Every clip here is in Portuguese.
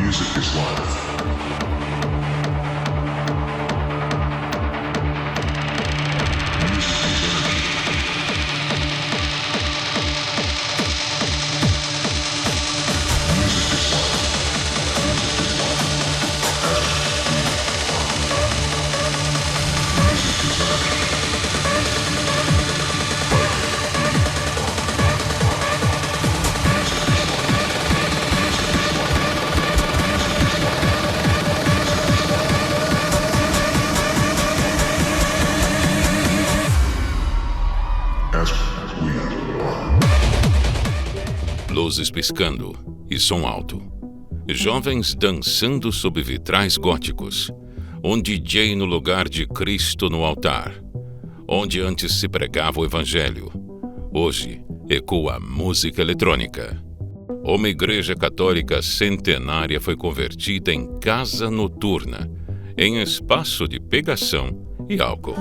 Music is life. Luzes piscando e som alto. Jovens dançando sob vitrais góticos. Um DJ no lugar de Cristo no altar. Onde antes se pregava o Evangelho, hoje ecoa música eletrônica. Uma igreja católica centenária foi convertida em casa noturna, em espaço de pegação e álcool.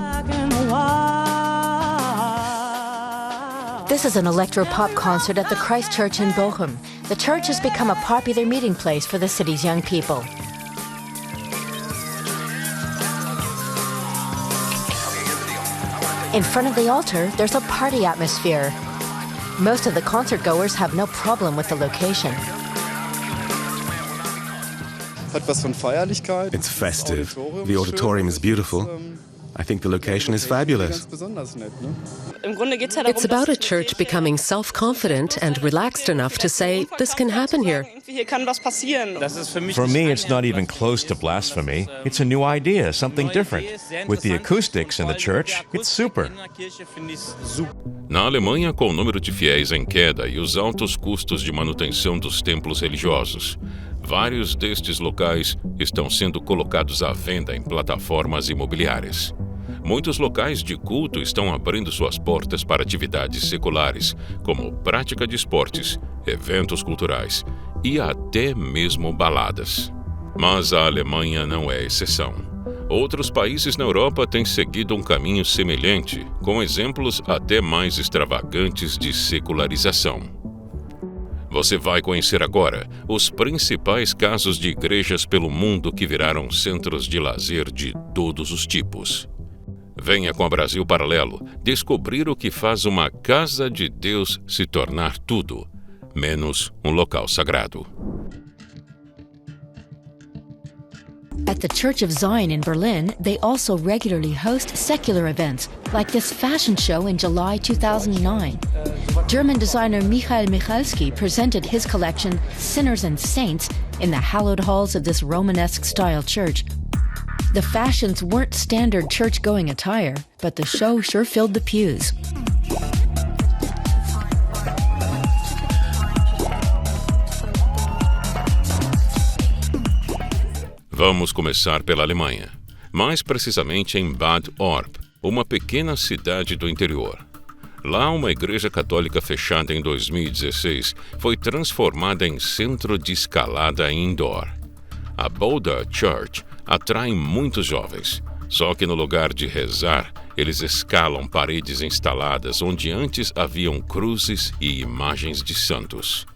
This is an electro-pop concert at the Christ Church in Bochum. The church has become a popular meeting place for the city's young people. In front of the altar, there's a party atmosphere. Most of the concert-goers have no problem with the location. It's festive. The auditorium is beautiful. I think the location is fabulous. It's about a church becoming self-confident and relaxed enough to say, this can happen here. For me, it's not even close to blasphemy. It's a new idea, something different. With the acoustics in the church, it's super. Na Alemanha, com o número de fiéis em queda e os altos custos de manutenção dos templos religiosos, vários destes locais estão sendo colocados à venda em plataformas imobiliárias. Muitos locais de culto estão abrindo suas portas para atividades seculares, como prática de esportes, eventos culturais e até mesmo baladas. Mas a Alemanha não é exceção. Outros países na Europa têm seguido um caminho semelhante, com exemplos até mais extravagantes de secularização. Você vai conhecer agora os principais casos de igrejas pelo mundo que viraram centros de lazer de todos os tipos. Venha com a Brasil Paralelo descobrir o que faz uma casa de Deus se tornar tudo, menos um local sagrado. At the Church of Zion in Berlin, they also regularly host secular events, like this fashion show in July 2009. German designer Michael Michalski presented his collection, Sinners and Saints, in the hallowed halls of this Romanesque-style church. The fashions weren't standard church-going attire, but the show sure filled the pews. Vamos começar pela Alemanha, mais precisamente em Bad Orb, uma pequena cidade do interior. Lá, uma igreja católica fechada em 2016 foi transformada em centro de escalada indoor. A Boulder Church atrai muitos jovens, só que no lugar de rezar, eles escalam paredes instaladas onde antes haviam cruzes e imagens de santos.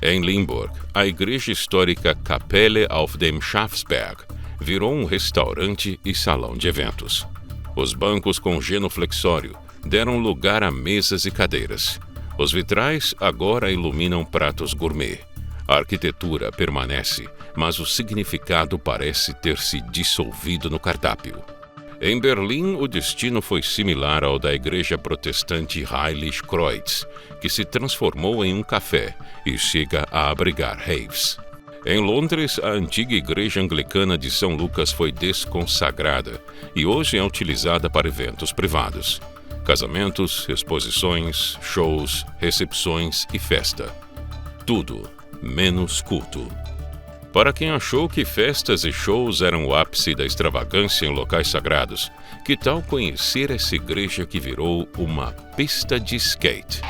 Em Limburg, a igreja histórica Kapelle auf dem Schafsberg virou um restaurante e salão de eventos. Os bancos com genuflexório deram lugar a mesas e cadeiras. Os vitrais agora iluminam pratos gourmet. A arquitetura permanece, mas o significado parece ter se dissolvido no cardápio. Em Berlim, o destino foi similar ao da igreja protestante Heilig Kreuz, que se transformou em um café e chega a abrigar raves. Em Londres, a antiga igreja anglicana de São Lucas foi desconsagrada e hoje é utilizada para eventos privados. Casamentos, exposições, shows, recepções e festa. Tudo menos culto. Para quem achou que festas e shows eram o ápice da extravagância em locais sagrados, que tal conhecer essa igreja que virou uma pista de skate?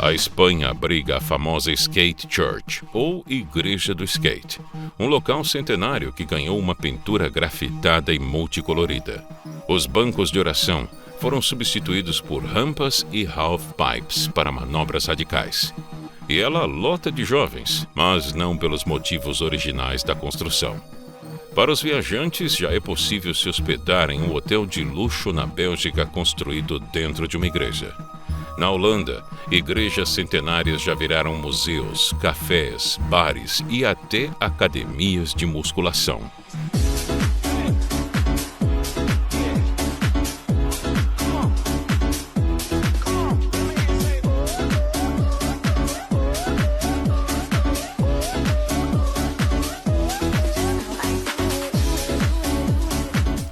A Espanha abriga a famosa Skate Church, ou Igreja do Skate, um local centenário que ganhou uma pintura grafitada e multicolorida. Os bancos de oração foram substituídos por rampas e half-pipes para manobras radicais. E ela lota de jovens, mas não pelos motivos originais da construção. Para os viajantes, já é possível se hospedar em um hotel de luxo na Bélgica construído dentro de uma igreja. Na Holanda, igrejas centenárias já viraram museus, cafés, bares e até academias de musculação.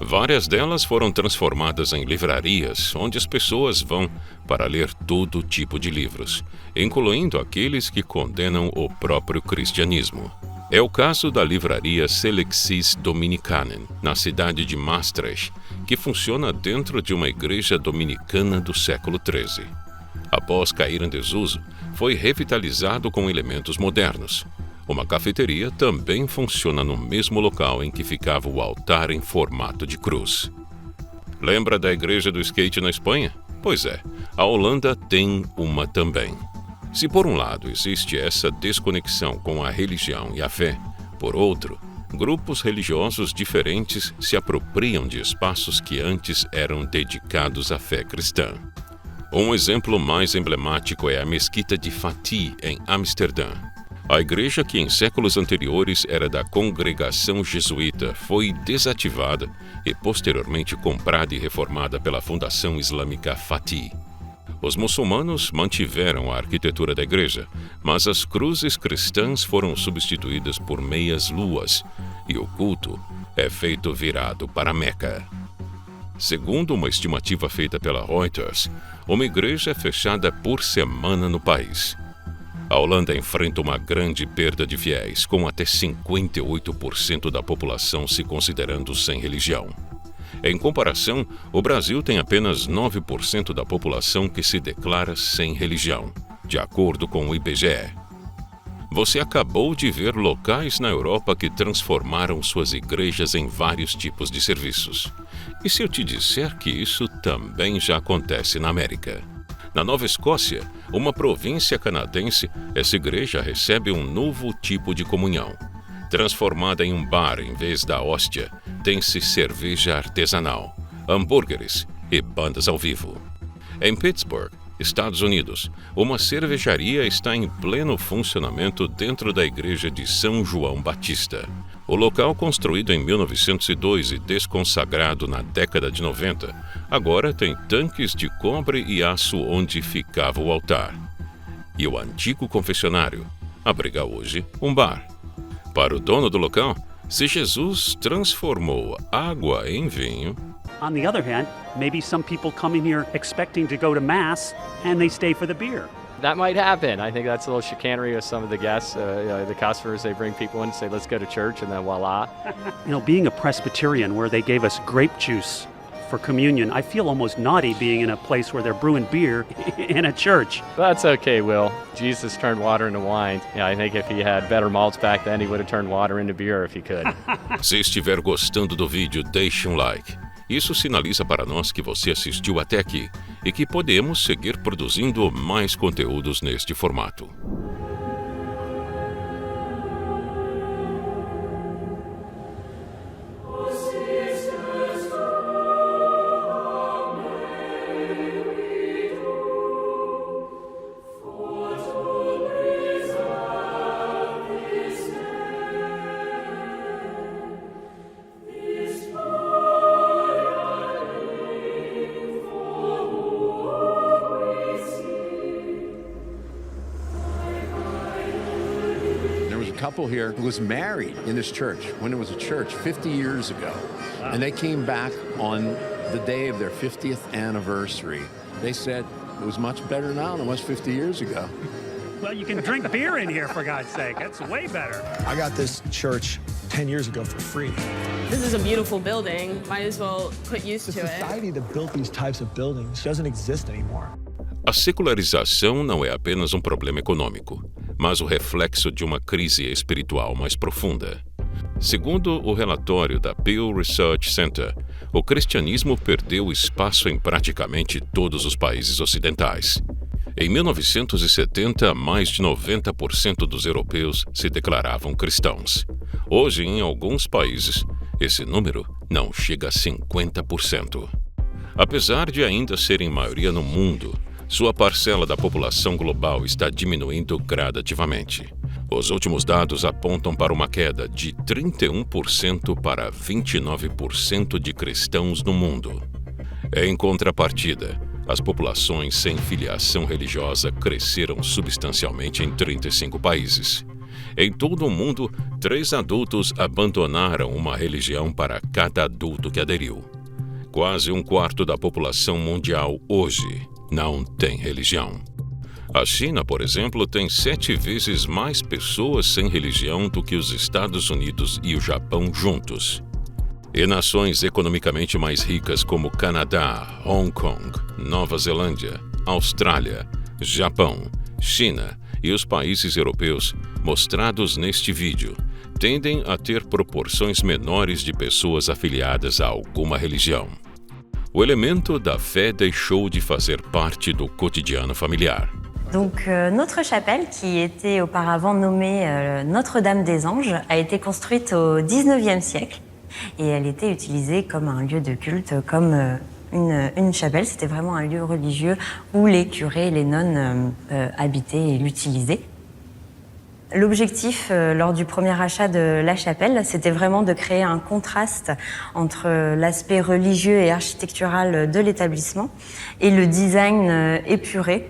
Várias delas foram transformadas em livrarias, onde as pessoas vão para ler todo tipo de livros, incluindo aqueles que condenam o próprio cristianismo. É o caso da livraria Selexis Dominicanen, na cidade de Maastricht, que funciona dentro de uma igreja dominicana do século XIII. Após cair em desuso, foi revitalizado com elementos modernos. Uma cafeteria também funciona no mesmo local em que ficava o altar em formato de cruz. Lembra da Igreja do Skate na Espanha? Pois é, a Holanda tem uma também. Se por um lado existe essa desconexão com a religião e a fé, por outro, grupos religiosos diferentes se apropriam de espaços que antes eram dedicados à fé cristã. Um exemplo mais emblemático é a Mesquita de Fatih, em Amsterdã. A igreja, que em séculos anteriores era da congregação jesuíta, foi desativada e posteriormente comprada e reformada pela Fundação Islâmica Fatih. Os muçulmanos mantiveram a arquitetura da igreja, mas as cruzes cristãs foram substituídas por meias-luas e o culto é feito virado para Meca. Segundo uma estimativa feita pela Reuters, uma igreja é fechada por semana no país. A Holanda enfrenta uma grande perda de fiéis, com até 58% da população se considerando sem religião. Em comparação, o Brasil tem apenas 9% da população que se declara sem religião, de acordo com o IBGE. Você acabou de ver locais na Europa que transformaram suas igrejas em vários tipos de serviços. E se eu te disser que isso também já acontece na América? Na Nova Escócia, uma província canadense, essa igreja recebe um novo tipo de comunhão. Transformada em um bar em vez da hóstia, tem-se cerveja artesanal, hambúrgueres e bandas ao vivo. Em Pittsburgh, Estados Unidos, uma cervejaria está em pleno funcionamento dentro da igreja de São João Batista. O local, construído em 1902 e desconsagrado na década de 90, agora tem tanques de cobre e aço onde ficava o altar. E o antigo confessionário abriga hoje um bar. Para o dono do local, se Jesus transformou água em vinho... On the other hand, maybe some people come in here expecting to go to Mass and they stay for the beer. That might happen. I think that's a little chicanery of some of the guests. The customers, they bring people in and say, let's go to church, and then voila. You know, being a Presbyterian where they gave us grape juice for communion, I feel almost naughty being in a place where they're brewing beer in a church. That's okay, Will. Jesus turned water into wine. Yeah, I think if he had better malts back then, he would have turned water into beer if he could. Se estiver gostando do vídeo, deixe um like. Isso sinaliza para nós que você assistiu até aqui e que podemos seguir produzindo mais conteúdos neste formato. Couple here who was married in this church when it was a church 50 years ago. Wow. And they came back on the day of their 50th anniversary. They said it was much better now than it was 50 years ago. Well, you can drink beer in here, for God's sake. That's way better. I got this church 10 years ago for free. This is a beautiful building. Might as well put used to it. The society that built these types of buildings doesn't exist anymore. A secularização não é apenas um problema econômico, mas o reflexo de uma crise espiritual mais profunda. Segundo o relatório da Pew Research Center, o cristianismo perdeu espaço em praticamente todos os países ocidentais. Em 1970, mais de 90% dos europeus se declaravam cristãos. Hoje, em alguns países, esse número não chega a 50%. Apesar de ainda serem maioria no mundo, sua parcela da população global está diminuindo gradativamente. Os últimos dados apontam para uma queda de 31% para 29% de cristãos no mundo. Em contrapartida, as populações sem filiação religiosa cresceram substancialmente em 35 países. Em todo o mundo, 3 adultos abandonaram uma religião para cada adulto que aderiu. Quase 1/4 da população mundial hoje não tem religião. A China, por exemplo, tem 7 vezes mais pessoas sem religião do que os Estados Unidos e o Japão juntos. E nações economicamente mais ricas como Canadá, Hong Kong, Nova Zelândia, Austrália, Japão, China e os países europeus mostrados neste vídeo tendem a ter proporções menores de pessoas afiliadas a alguma religião. O elemento da fé deixou de fazer parte do cotidiano familiar. Donc notre chapelle, qui était auparavant nommée Notre-Dame des Anges, a été construite au XIXe siècle et elle était utilisée comme un lieu de culte, comme une chapelle. C'était vraiment un lieu religieux où les curés et les nonnes habitaient et l'utilisaient. L'objectif lors du premier achat de la chapelle, c'était vraiment de créer un contraste entre l'aspect religieux et architectural de l'établissement et le design épuré.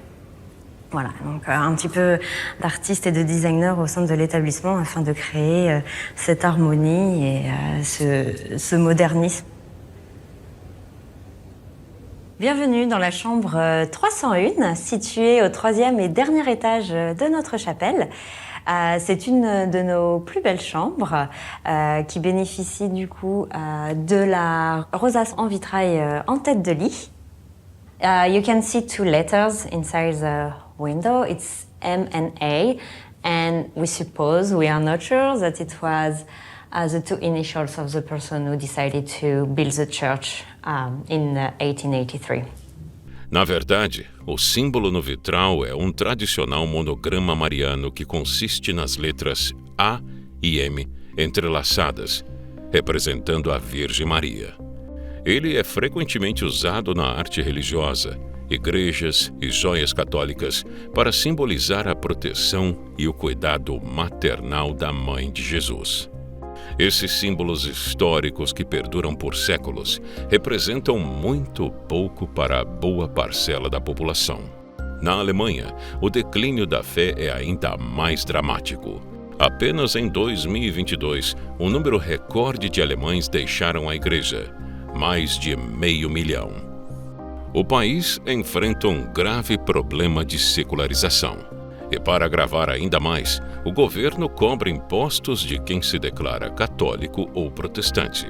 Voilà, donc un petit peu d'artistes et de designers au sein de l'établissement afin de créer cette harmonie et ce modernisme. Bienvenue dans la chambre 301, située au 3e et dernier étage de notre chapelle. C'est une de nos plus belles chambres qui bénéficie du coup de la rosace en vitrail en tête de lit. You can see 2 letters inside the window. It's M and A, and we suppose, we are not sure, that it was the 2 initials of the person who decided to build the church in 1883. Na verdade, o símbolo no vitral é um tradicional monograma mariano que consiste nas letras A e M entrelaçadas, representando a Virgem Maria. Ele é frequentemente usado na arte religiosa, igrejas e joias católicas para simbolizar a proteção e o cuidado maternal da Mãe de Jesus. Esses símbolos históricos que perduram por séculos representam muito pouco para a boa parcela da população. Na Alemanha, o declínio da fé é ainda mais dramático. Apenas em 2022, um número recorde de alemães deixaram a igreja, mais de 500 mil. O país enfrenta um grave problema de secularização. E para agravar ainda mais, o governo cobra impostos de quem se declara católico ou protestante.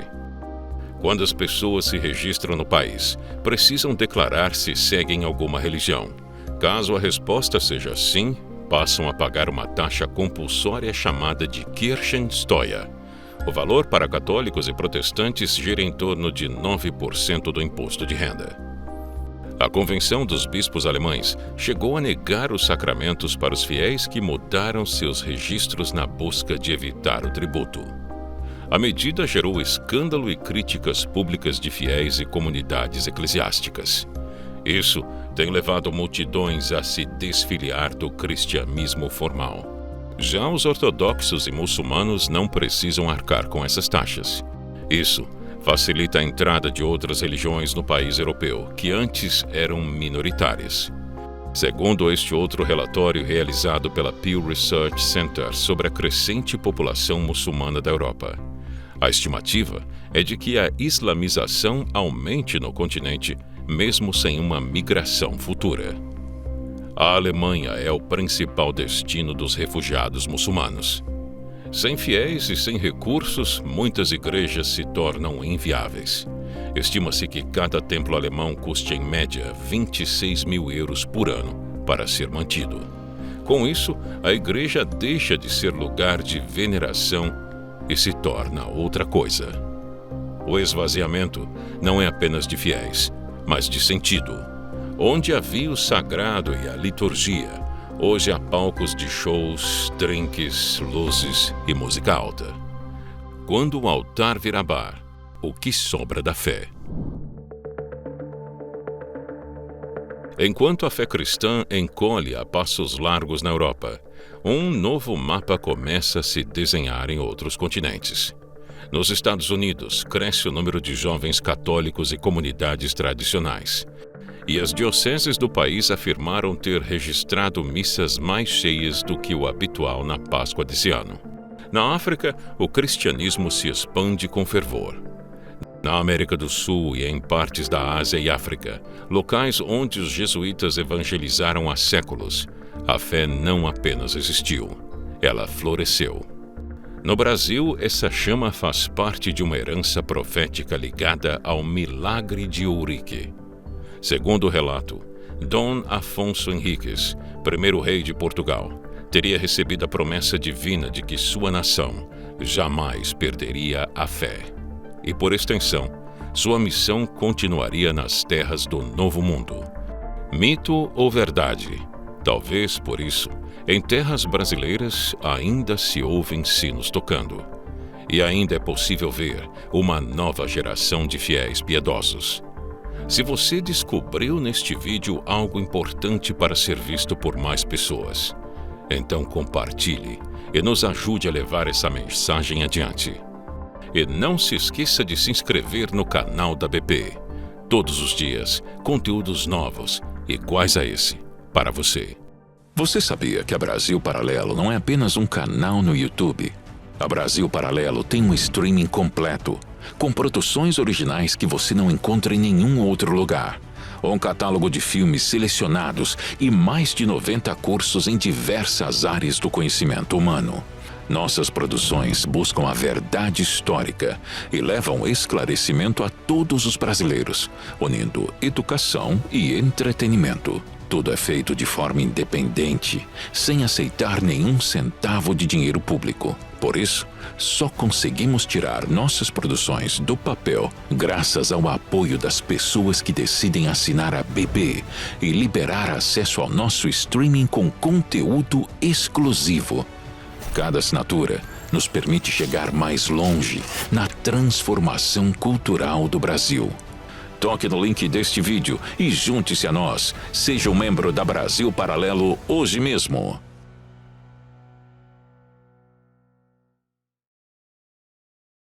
Quando as pessoas se registram no país, precisam declarar se seguem alguma religião. Caso a resposta seja sim, passam a pagar uma taxa compulsória chamada de Kirchensteuer. O valor para católicos e protestantes gira em torno de 9% do imposto de renda. A Convenção dos Bispos Alemães chegou a negar os sacramentos para os fiéis que mudaram seus registros na busca de evitar o tributo. A medida gerou escândalo e críticas públicas de fiéis e comunidades eclesiásticas. Isso tem levado multidões a se desfiliar do cristianismo formal. Já os ortodoxos e muçulmanos não precisam arcar com essas taxas. Isso facilita a entrada de outras religiões no país europeu, que antes eram minoritárias. Segundo este outro relatório realizado pela Pew Research Center sobre a crescente população muçulmana da Europa, a estimativa é de que a islamização aumente no continente, mesmo sem uma migração futura. A Alemanha é o principal destino dos refugiados muçulmanos. Sem fiéis e sem recursos, muitas igrejas se tornam inviáveis. Estima-se que cada templo alemão custe em média 26 mil euros por ano para ser mantido. Com isso, a igreja deixa de ser lugar de veneração e se torna outra coisa. O esvaziamento não é apenas de fiéis, mas de sentido. Onde havia o sagrado e a liturgia, hoje há palcos de shows, drinks, luzes e música alta. Quando o altar vira bar, o que sobra da fé? Enquanto a fé cristã encolhe a passos largos na Europa, um novo mapa começa a se desenhar em outros continentes. Nos Estados Unidos, cresce o número de jovens católicos e comunidades tradicionais. E as dioceses do país afirmaram ter registrado missas mais cheias do que o habitual na Páscoa desse ano. Na África, o cristianismo se expande com fervor. Na América do Sul e em partes da Ásia e África, locais onde os jesuítas evangelizaram há séculos, a fé não apenas existiu, ela floresceu. No Brasil, essa chama faz parte de uma herança profética ligada ao milagre de Ourique. Segundo o relato, Dom Afonso Henriques, primeiro rei de Portugal, teria recebido a promessa divina de que sua nação jamais perderia a fé. E, por extensão, sua missão continuaria nas terras do Novo Mundo. Mito ou verdade? Talvez por isso, em terras brasileiras ainda se ouvem sinos tocando. E ainda é possível ver uma nova geração de fiéis piedosos. Se você descobriu neste vídeo algo importante para ser visto por mais pessoas, então compartilhe e nos ajude a levar essa mensagem adiante. E não se esqueça de se inscrever no canal da BP. Todos os dias, conteúdos novos, iguais a esse, para você. Você sabia que a Brasil Paralelo não é apenas um canal no YouTube? A Brasil Paralelo tem um streaming completo, com produções originais que você não encontra em nenhum outro lugar. Um catálogo de filmes selecionados e mais de 90 cursos em diversas áreas do conhecimento humano. Nossas produções buscam a verdade histórica e levam esclarecimento a todos os brasileiros, unindo educação e entretenimento. Tudo é feito de forma independente, sem aceitar nenhum centavo de dinheiro público. Por isso, só conseguimos tirar nossas produções do papel graças ao apoio das pessoas que decidem assinar a BP e liberar acesso ao nosso streaming com conteúdo exclusivo. Cada assinatura nos permite chegar mais longe na transformação cultural do Brasil. Toque no link deste vídeo e junte-se a nós. Seja um membro da Brasil Paralelo hoje mesmo.